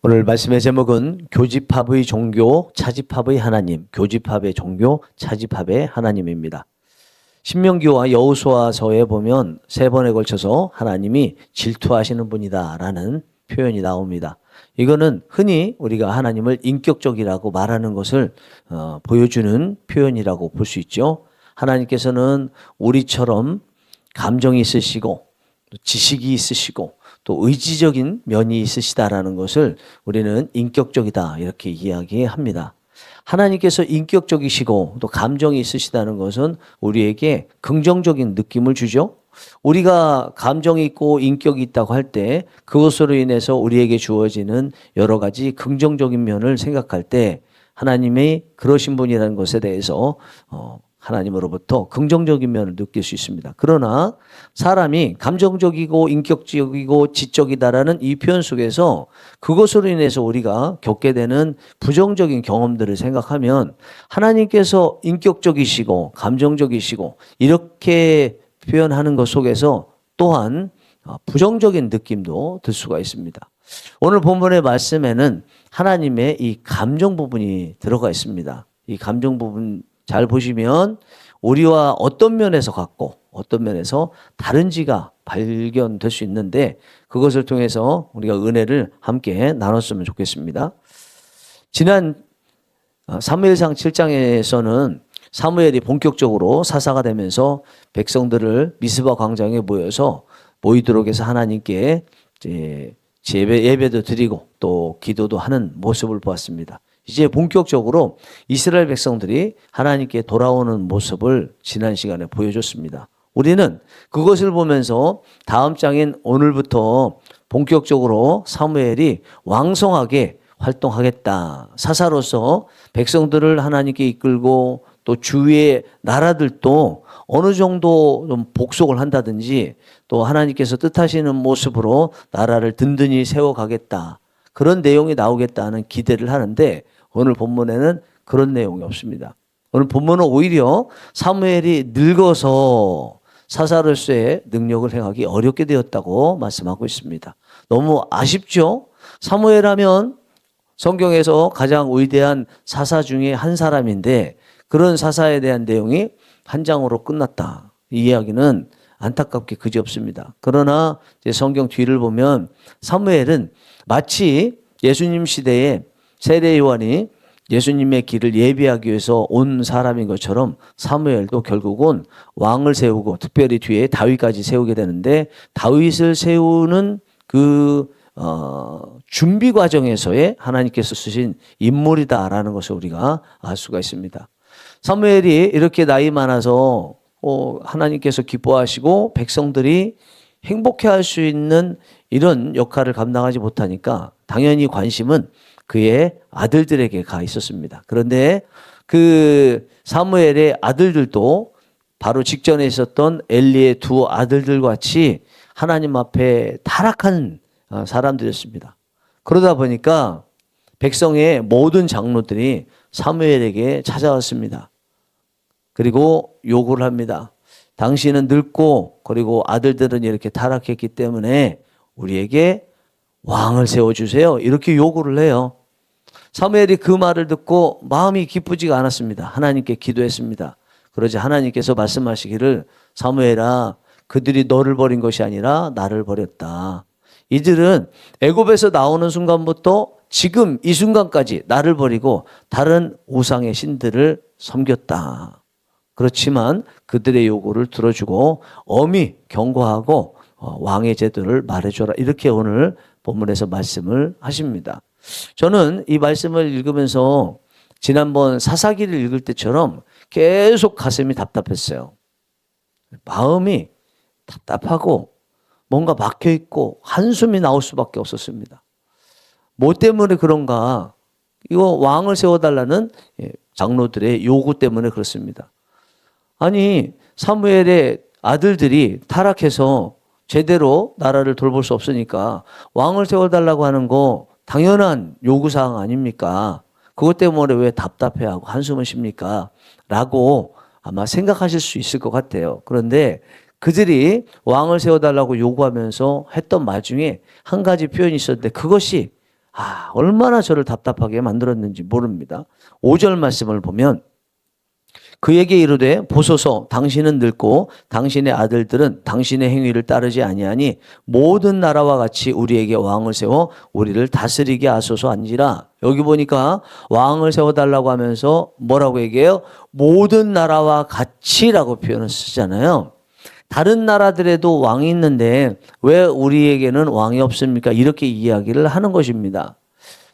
오늘 말씀의 제목은 교집합의 종교, 차집합의 하나님, 교집합의 종교, 차집합의 하나님입니다. 신명기와 여호수아서에 보면 세 번에 걸쳐서 하나님이 질투하시는 분이다라는 표현이 나옵니다. 이거는 흔히 우리가 하나님을 인격적이라고 말하는 것을 보여주는 표현이라고 볼 수 있죠. 하나님께서는 우리처럼 감정이 있으시고 지식이 있으시고 또 의지적인 면이 있으시다라는 것을 우리는 인격적이다 이렇게 이야기합니다. 하나님께서 인격적이시고 또 감정이 있으시다는 것은 우리에게 긍정적인 느낌을 주죠. 우리가 감정이 있고 인격이 있다고 할 때 그것으로 인해서 우리에게 주어지는 여러 가지 긍정적인 면을 생각할 때 하나님이 그러신 분이라는 것에 대해서 하나님으로부터 긍정적인 면을 느낄 수 있습니다. 그러나 사람이 감정적이고 인격적이고 지적이다라는 이 표현 속에서 그것으로 인해서 우리가 겪게 되는 부정적인 경험들을 생각하면 하나님께서 인격적이시고 감정적이시고 이렇게 표현하는 것 속에서 또한 부정적인 느낌도 들 수가 있습니다. 오늘 본문의 말씀에는 하나님의 이 감정 부분이 들어가 있습니다. 이 감정 부분 잘 보시면 우리와 어떤 면에서 같고 어떤 면에서 다른지가 발견될 수 있는데 그것을 통해서 우리가 은혜를 함께 나눴으면 좋겠습니다. 지난 사무엘상 7장에서는 사무엘이 본격적으로 사사가 되면서 백성들을 미스바 광장에 모이도록 해서 하나님께 예배도 드리고 또 기도도 하는 모습을 보았습니다. 이제 본격적으로 이스라엘 백성들이 하나님께 돌아오는 모습을 지난 시간에 보여줬습니다. 우리는 그것을 보면서 다음 장인 오늘부터 본격적으로 사무엘이 왕성하게 활동하겠다. 사사로서 백성들을 하나님께 이끌고 또 주위의 나라들도 어느 정도 좀 복속을 한다든지 또 하나님께서 뜻하시는 모습으로 나라를 든든히 세워가겠다. 그런 내용이 나오겠다는 기대를 하는데 오늘 본문에는 그런 내용이 없습니다. 오늘 본문은 오히려 사무엘이 늙어서 사사로서의 능력을 행하기 어렵게 되었다고 말씀하고 있습니다. 너무 아쉽죠? 사무엘 하면 성경에서 가장 위대한 사사 중에 한 사람인데 그런 사사에 대한 내용이 한 장으로 끝났다. 이 이야기는 안타깝게 그지없습니다. 그러나 이제 성경 뒤를 보면 사무엘은 마치 예수님 시대에 세례 요한이 예수님의 길을 예비하기 위해서 온 사람인 것처럼 사무엘도 결국은 왕을 세우고 특별히 뒤에 다윗까지 세우게 되는데 다윗을 세우는 그 준비 과정에서의 하나님께서 쓰신 인물이다라는 것을 우리가 알 수가 있습니다. 사무엘이 이렇게 나이 많아서 하나님께서 기뻐하시고 백성들이 행복해할 수 있는 이런 역할을 감당하지 못하니까 당연히 관심은 그의 아들들에게 가 있었습니다. 그런데 그 사무엘의 아들들도 바로 직전에 있었던 엘리의 두 아들들 같이 하나님 앞에 타락한 사람들이었습니다. 그러다 보니까 백성의 모든 장로들이 사무엘에게 찾아왔습니다. 그리고 요구를 합니다. 당신은 늙고 그리고 아들들은 이렇게 타락했기 때문에 우리에게 왕을 세워주세요. 이렇게 요구를 해요. 사무엘이 그 말을 듣고 마음이 기쁘지가 않았습니다. 하나님께 기도했습니다. 그러자 하나님께서 말씀하시기를 사무엘아 그들이 너를 버린 것이 아니라 나를 버렸다. 이들은 애굽에서 나오는 순간부터 지금 이 순간까지 나를 버리고 다른 우상의 신들을 섬겼다. 그렇지만 그들의 요구를 들어주고 엄히 경고하고 왕의 제도를 말해줘라. 이렇게 오늘 본문에서 말씀을 하십니다. 저는 이 말씀을 읽으면서 지난번 사사기를 읽을 때처럼 계속 가슴이 답답했어요. 마음이 답답하고 뭔가 막혀있고 한숨이 나올 수밖에 없었습니다. 뭐 때문에 그런가? 이거 왕을 세워달라는 장로들의 요구 때문에 그렇습니다. 아니 사무엘의 아들들이 타락해서 제대로 나라를 돌볼 수 없으니까 왕을 세워달라고 하는 거 당연한 요구사항 아닙니까? 그것 때문에 왜 답답해하고 한숨을 쉽니까? 라고 아마 생각하실 수 있을 것 같아요. 그런데 그들이 왕을 세워달라고 요구하면서 했던 말 중에 한 가지 표현이 있었는데 그것이 얼마나 저를 답답하게 만들었는지 모릅니다. 5절 말씀을 보면 그에게 이르되 보소서 당신은 늙고 당신의 아들들은 당신의 행위를 따르지 아니하니 모든 나라와 같이 우리에게 왕을 세워 우리를 다스리게 하소서 한지라. 여기 보니까 왕을 세워달라고 하면서 뭐라고 얘기해요? 모든 나라와 같이라고 표현을 쓰잖아요. 다른 나라들에도 왕이 있는데 왜 우리에게는 왕이 없습니까? 이렇게 이야기를 하는 것입니다.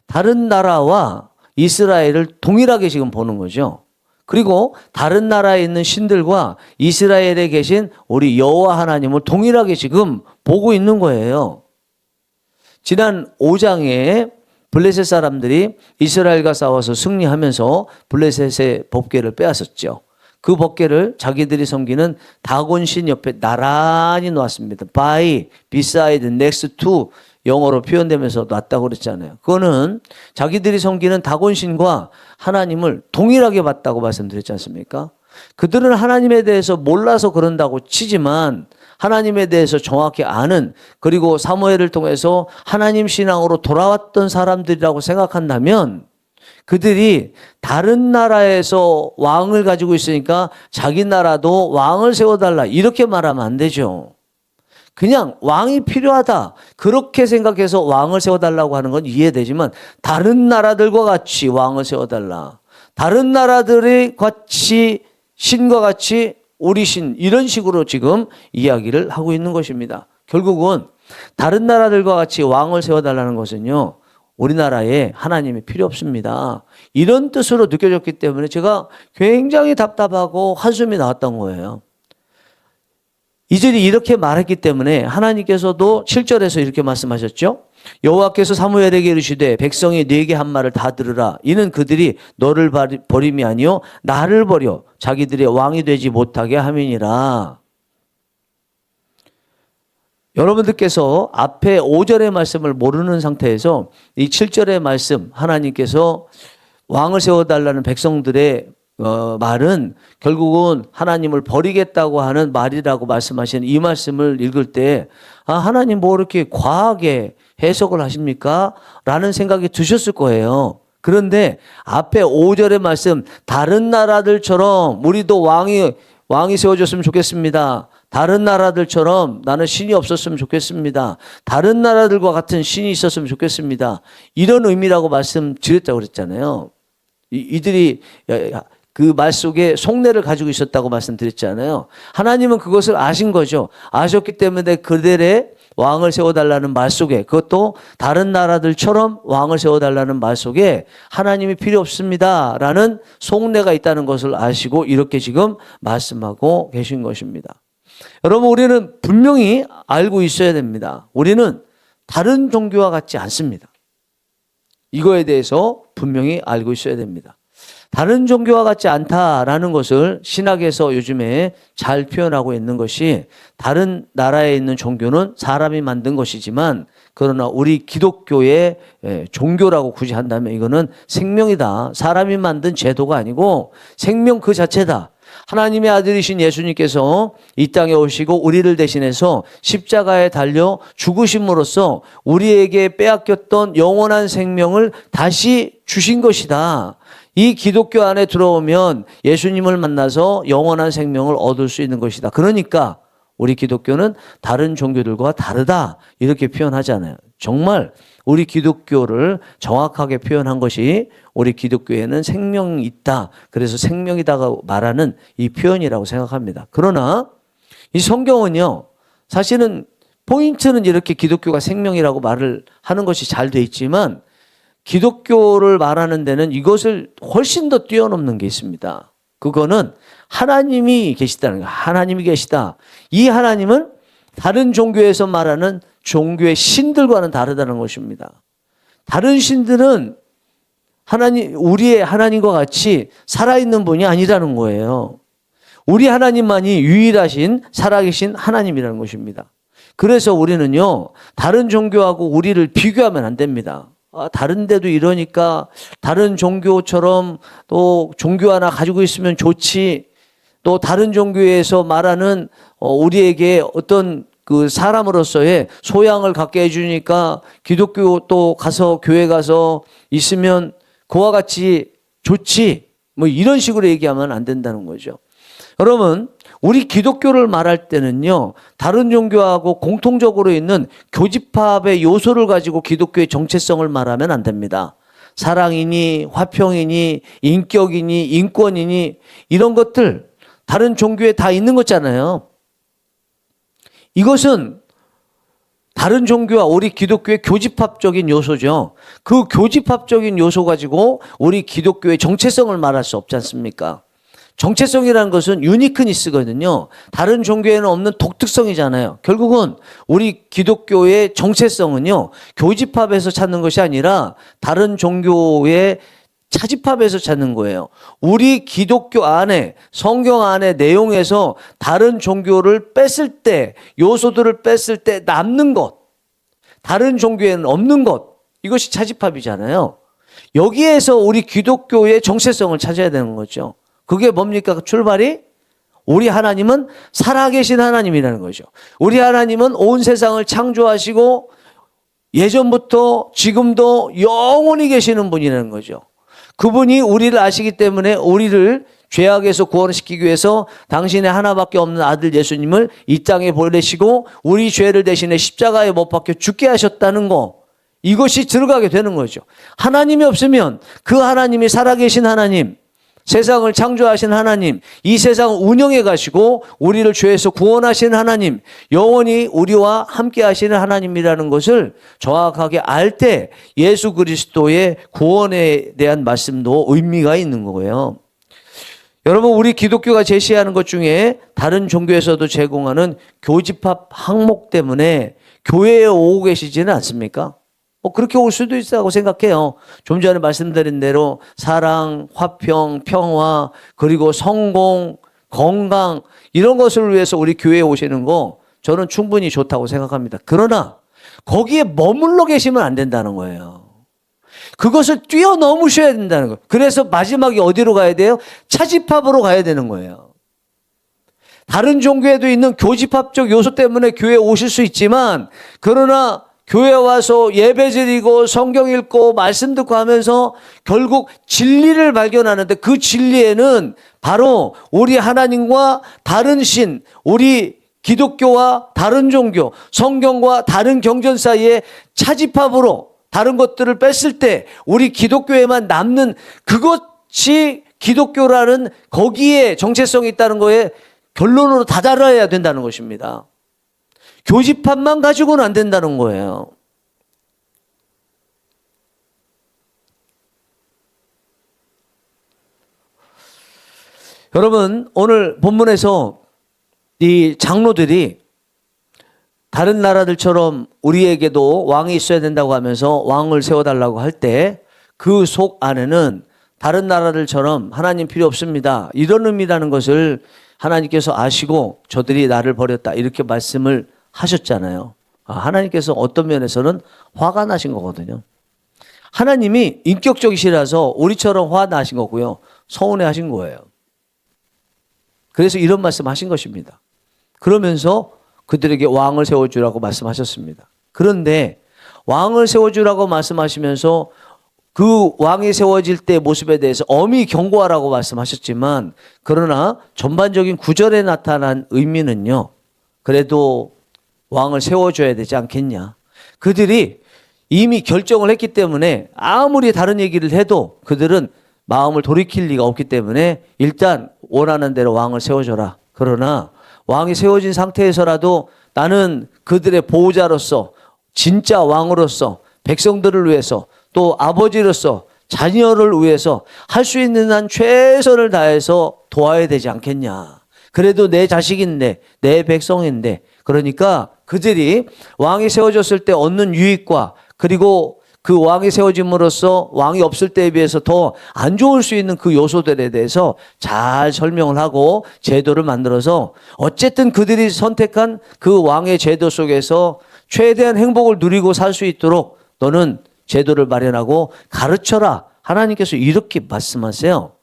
다른 나라와 이스라엘을 동일하게 지금 보는 거죠. 그리고 다른 나라에 있는 신들과 이스라엘에 계신 우리 여호와 하나님을 동일하게 지금 보고 있는 거예요. 지난 5장에 블레셋 사람들이 이스라엘과 싸워서 승리하면서 블레셋의 법궤를 빼앗았죠. 그 법궤를 자기들이 섬기는 다곤 신 옆에 나란히 놓았습니다. by, beside, next to 영어로 표현되면서 놨다고 그랬잖아요. 그거는 자기들이 섬기는 다곤 신과 하나님을 동일하게 봤다고 말씀드렸지 않습니까? 그들은 하나님에 대해서 몰라서 그런다고 치지만 하나님에 대해서 정확히 아는, 그리고 사무엘을 통해서 하나님 신앙으로 돌아왔던 사람들이라고 생각한다면 그들이 다른 나라에서 왕을 가지고 있으니까 자기 나라도 왕을 세워달라 이렇게 말하면 안 되죠. 그냥 왕이 필요하다 그렇게 생각해서 왕을 세워달라고 하는 건 이해되지만 다른 나라들과 같이 왕을 세워달라, 다른 나라들이 같이 신과 같이 우리 신, 이런 식으로 지금 이야기를 하고 있는 것입니다. 결국은 다른 나라들과 같이 왕을 세워달라는 것은요, 우리나라에 하나님이 필요 없습니다, 이런 뜻으로 느껴졌기 때문에 제가 굉장히 답답하고 한숨이 나왔던 거예요. 이절이 이렇게 말했기 때문에 하나님께서도 7절에서 이렇게 말씀하셨죠. 여호와께서 사무엘에게 이르시되 백성이 네게 한 말을 다 들으라. 이는 그들이 너를 버림이 아니요 나를 버려 자기들의 왕이 되지 못하게 함이니라. 여러분들께서 앞에 5절의 말씀을 모르는 상태에서 이 7절의 말씀, 하나님께서 왕을 세워달라는 백성들의 말은 결국은 하나님을 버리겠다고 하는 말이라고 말씀하시는 이 말씀을 읽을 때 하나님 뭐 이렇게 과하게 해석을 하십니까? 라는 생각이 드셨을 거예요. 그런데 앞에 5절의 말씀, 다른 나라들처럼 우리도 왕이 세워졌으면 좋겠습니다. 다른 나라들처럼 나는 신이 없었으면 좋겠습니다. 다른 나라들과 같은 신이 있었으면 좋겠습니다. 이런 의미라고 말씀드렸다고 그랬잖아요. 이들이 그 말 속에 속내를 가지고 있었다고 말씀드렸잖아요. 하나님은 그것을 아신 거죠. 아셨기 때문에 그들의 왕을 세워달라는 말 속에, 그것도 다른 나라들처럼 왕을 세워달라는 말 속에 하나님이 필요 없습니다 라는 속내가 있다는 것을 아시고 이렇게 지금 말씀하고 계신 것입니다. 여러분, 우리는 분명히 알고 있어야 됩니다. 우리는 다른 종교와 같지 않습니다. 이거에 대해서 분명히 알고 있어야 됩니다. 다른 종교와 같지 않다라는 것을 신학에서 요즘에 잘 표현하고 있는 것이, 다른 나라에 있는 종교는 사람이 만든 것이지만 그러나 우리 기독교의 종교라고 굳이 한다면 이거는 생명이다. 사람이 만든 제도가 아니고 생명 그 자체다. 하나님의 아들이신 예수님께서 이 땅에 오시고 우리를 대신해서 십자가에 달려 죽으심으로써 우리에게 빼앗겼던 영원한 생명을 다시 주신 것이다. 이 기독교 안에 들어오면 예수님을 만나서 영원한 생명을 얻을 수 있는 것이다. 그러니까 우리 기독교는 다른 종교들과 다르다 이렇게 표현하잖아요. 정말 우리 기독교를 정확하게 표현한 것이 우리 기독교에는 생명이 있다, 그래서 생명이다가 말하는 이 표현이라고 생각합니다. 그러나 이 성경은요, 사실은 포인트는 이렇게 기독교가 생명이라고 말을 하는 것이 잘 돼 있지만 기독교를 말하는 데는 이것을 훨씬 더 뛰어넘는 게 있습니다. 그거는 하나님이 계시다는 거예요. 하나님이 계시다. 이 하나님은 다른 종교에서 말하는 종교의 신들과는 다르다는 것입니다. 다른 신들은 우리의 하나님과 같이 살아있는 분이 아니라는 거예요. 우리 하나님만이 유일하신 살아계신 하나님이라는 것입니다. 그래서 우리는요, 다른 종교하고 우리를 비교하면 안 됩니다. 다른 데도 이러니까 다른 종교처럼 또 종교 하나 가지고 있으면 좋지, 또 다른 종교에서 말하는 우리에게 어떤 그 사람으로서의 소양을 갖게 해주니까 기독교 또 가서 교회 가서 있으면 그와 같이 좋지. 뭐 이런 식으로 얘기하면 안 된다는 거죠. 여러분, 우리 기독교를 말할 때는요, 다른 종교하고 공통적으로 있는 교집합의 요소를 가지고 기독교의 정체성을 말하면 안 됩니다. 사랑이니, 화평이니, 인격이니, 인권이니, 이런 것들 다른 종교에 다 있는 거잖아요. 이것은 다른 종교와 우리 기독교의 교집합적인 요소죠. 그 교집합적인 요소 가지고 우리 기독교의 정체성을 말할 수 없지 않습니까? 정체성이라는 것은 유니크니스거든요. 다른 종교에는 없는 독특성이잖아요. 결국은 우리 기독교의 정체성은요, 교집합에서 찾는 것이 아니라 다른 종교의 차집합에서 찾는 거예요. 우리 기독교 안에, 성경 안에 내용에서 다른 종교를 뺐을 때, 요소들을 뺐을 때 남는 것, 다른 종교에는 없는 것, 이것이 차집합이잖아요. 여기에서 우리 기독교의 정체성을 찾아야 되는 거죠. 그게 뭡니까? 출발이? 우리 하나님은 살아계신 하나님이라는 거죠. 우리 하나님은 온 세상을 창조하시고 예전부터 지금도 영원히 계시는 분이라는 거죠. 그분이 우리를 아시기 때문에 우리를 죄악에서 구원시키기 위해서 당신의 하나밖에 없는 아들 예수님을 이 땅에 보내시고 우리 죄를 대신해 십자가에 못 박혀 죽게 하셨다는 거, 이것이 들어가게 되는 거죠. 하나님이 없으면 그 하나님이 살아계신 하나님, 세상을 창조하신 하나님, 이 세상을 운영해 가시고 우리를 죄에서 구원하신 하나님, 영원히 우리와 함께 하시는 하나님이라는 것을 정확하게 알 때 예수 그리스도의 구원에 대한 말씀도 의미가 있는 거예요. 여러분, 우리 기독교가 제시하는 것 중에 다른 종교에서도 제공하는 교집합 항목 때문에 교회에 오고 계시지는 않습니까? 그렇게 올 수도 있다고 생각해요. 좀 전에 말씀드린 대로 사랑, 화평, 평화, 그리고 성공, 건강, 이런 것을 위해서 우리 교회에 오시는 거 저는 충분히 좋다고 생각합니다. 그러나 거기에 머물러 계시면 안 된다는 거예요. 그것을 뛰어넘으셔야 된다는 거예요. 그래서 마지막에 어디로 가야 돼요? 차집합으로 가야 되는 거예요. 다른 종교에도 있는 교집합적 요소 때문에 교회에 오실 수 있지만, 그러나 교회 와서 예배 드리고 성경 읽고 말씀 듣고 하면서 결국 진리를 발견하는데, 그 진리에는 바로 우리 하나님과 다른 신, 우리 기독교와 다른 종교, 성경과 다른 경전 사이에 차집합으로 다른 것들을 뺐을 때 우리 기독교에만 남는 그것이 기독교라는 거기에 정체성이 있다는 거에 결론으로 다다라야 된다는 것입니다. 교집합만 가지고는 안 된다는 거예요. 여러분, 오늘 본문에서 이 장로들이 다른 나라들처럼 우리에게도 왕이 있어야 된다고 하면서 왕을 세워달라고 할 때 그 속 안에는 다른 나라들처럼 하나님 필요 없습니다, 이런 의미라는 것을 하나님께서 아시고 저들이 나를 버렸다 이렇게 말씀을 하셨잖아요. 하나님께서 어떤 면에서는 화가 나신 거거든요. 하나님이 인격적이시라서 우리처럼 화 나신 거고요, 서운해 하신 거예요. 그래서 이런 말씀 하신 것입니다. 그러면서 그들에게 왕을 세워주라고 말씀하셨습니다. 그런데 왕을 세워주라고 말씀하시면서 그 왕이 세워질 때의 모습에 대해서 엄히 경고하라고 말씀하셨지만, 그러나 전반적인 구절에 나타난 의미는요, 그래도 왕을 세워줘야 되지 않겠냐. 그들이 이미 결정을 했기 때문에 아무리 다른 얘기를 해도 그들은 마음을 돌이킬 리가 없기 때문에 일단 원하는 대로 왕을 세워줘라. 그러나 왕이 세워진 상태에서라도 나는 그들의 보호자로서, 진짜 왕으로서, 백성들을 위해서, 또 아버지로서 자녀를 위해서 할 수 있는 한 최선을 다해서 도와야 되지 않겠냐. 그래도 내 자식인데, 내 백성인데. 그러니까 그들이 왕이 세워졌을 때 얻는 유익과, 그리고 그 왕이 세워짐으로써 왕이 없을 때에 비해서 더 안 좋을 수 있는 그 요소들에 대해서 잘 설명을 하고 제도를 만들어서 어쨌든 그들이 선택한 그 왕의 제도 속에서 최대한 행복을 누리고 살 수 있도록 너는 제도를 마련하고 가르쳐라. 하나님께서 이렇게 말씀하세요.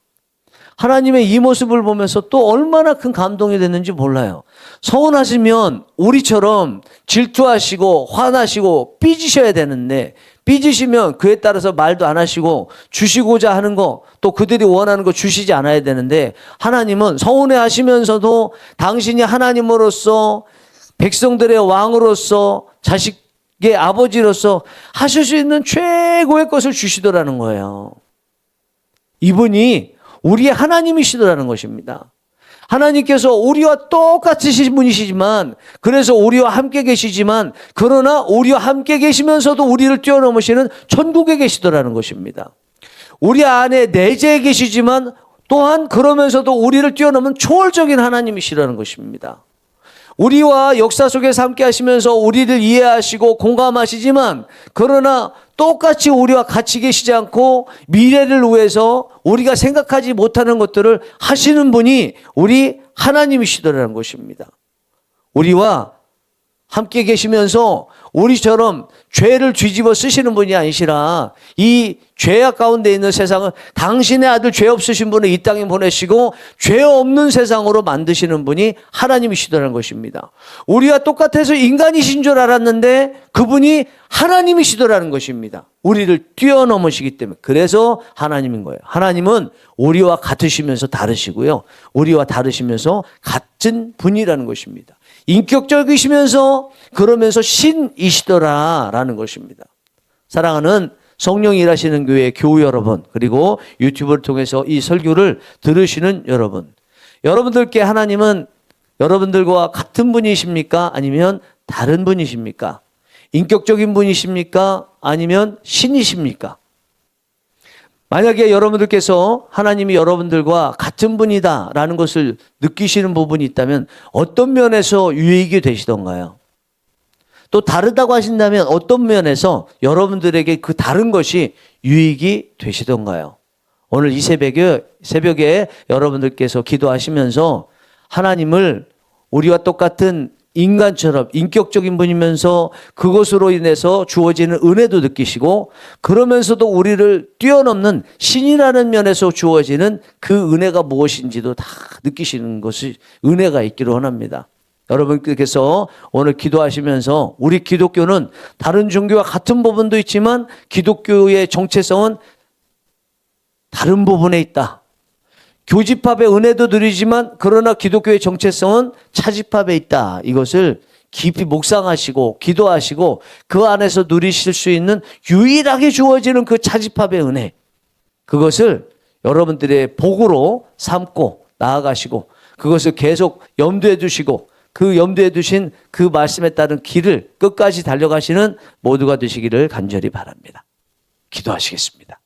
하나님의 이 모습을 보면서 또 얼마나 큰 감동이 됐는지 몰라요. 서운하시면 우리처럼 질투하시고 화나시고 삐지셔야 되는데, 삐지시면 그에 따라서 말도 안 하시고 주시고자 하는 거, 또 그들이 원하는 거 주시지 않아야 되는데, 하나님은 서운해 하시면서도 당신이 하나님으로서, 백성들의 왕으로서, 자식의 아버지로서 하실 수 있는 최고의 것을 주시더라는 거예요. 이분이 우리의 하나님이시더라는 것입니다. 하나님께서 우리와 똑같으신 분이시지만, 그래서 우리와 함께 계시지만, 그러나 우리와 함께 계시면서도 우리를 뛰어넘으시는 천국에 계시더라는 것입니다. 우리 안에 내재해 계시지만 또한 그러면서도 우리를 뛰어넘은 초월적인 하나님이시라는 것입니다. 우리와 역사 속에서 함께 하시면서 우리를 이해하시고 공감하시지만, 그러나 똑같이 우리와 같이 계시지 않고 미래를 위해서 우리가 생각하지 못하는 것들을 하시는 분이 우리 하나님이시더라는 것입니다. 우리와 함께 계시면서 우리처럼 죄를 뒤집어 쓰시는 분이 아니시라, 이 죄악 가운데 있는 세상을 당신의 아들 죄 없으신 분을 이 땅에 보내시고 죄 없는 세상으로 만드시는 분이 하나님이시더라는 것입니다. 우리와 똑같아서 인간이신 줄 알았는데 그분이 하나님이시더라는 것입니다. 우리를 뛰어넘으시기 때문에. 그래서 하나님인 거예요. 하나님은 우리와 같으시면서 다르시고요, 우리와 다르시면서 같은 분이라는 것입니다. 인격적이시면서 그러면서 신이시더라라는 것입니다. 사랑하는 성령이 일하시는 교회 교우 여러분, 그리고 유튜브를 통해서 이 설교를 들으시는 여러분, 여러분들께 하나님은 여러분들과 같은 분이십니까? 아니면 다른 분이십니까? 인격적인 분이십니까? 아니면 신이십니까? 만약에 여러분들께서 하나님이 여러분들과 같은 분이다라는 것을 느끼시는 부분이 있다면 어떤 면에서 유익이 되시던가요? 또 다르다고 하신다면 어떤 면에서 여러분들에게 그 다른 것이 유익이 되시던가요? 오늘 이 새벽에 여러분들께서 기도하시면서 하나님을 우리와 똑같은 인간처럼 인격적인 분이면서 그것으로 인해서 주어지는 은혜도 느끼시고, 그러면서도 우리를 뛰어넘는 신이라는 면에서 주어지는 그 은혜가 무엇인지도 다 느끼시는 것이 은혜가 있기를 원합니다. 여러분께서 오늘 기도하시면서 우리 기독교는 다른 종교와 같은 부분도 있지만 기독교의 정체성은 다른 부분에 있다. 교집합의 은혜도 누리지만 그러나 기독교의 정체성은 차집합에 있다. 이것을 깊이 묵상하시고 기도하시고 그 안에서 누리실 수 있는 유일하게 주어지는 그 차집합의 은혜, 그것을 여러분들의 복으로 삼고 나아가시고 그것을 계속 염두에 두시고 그 염두에 두신 그 말씀에 따른 길을 끝까지 달려가시는 모두가 되시기를 간절히 바랍니다. 기도하시겠습니다.